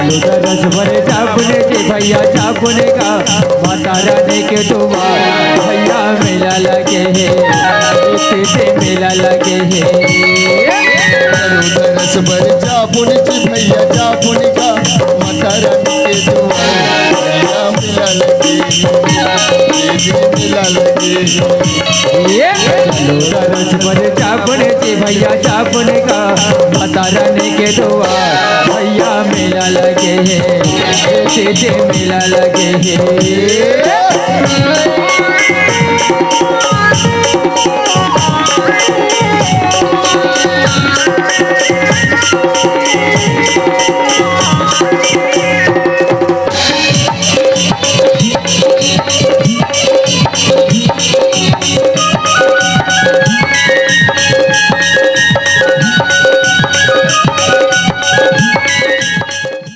रस भरे जापुने जी भैया जापुने का माता रानी के द्वार भैया मेला लगे है मेला लगे है रस भरे जापुने जी भैया जापुने का माता रानी के द्वार भैया मेला लगे मेला लगे रस भरे जापुने जी भैया जापुने का माता रानी के द्वार भैया मेला लगे है मेला लगे है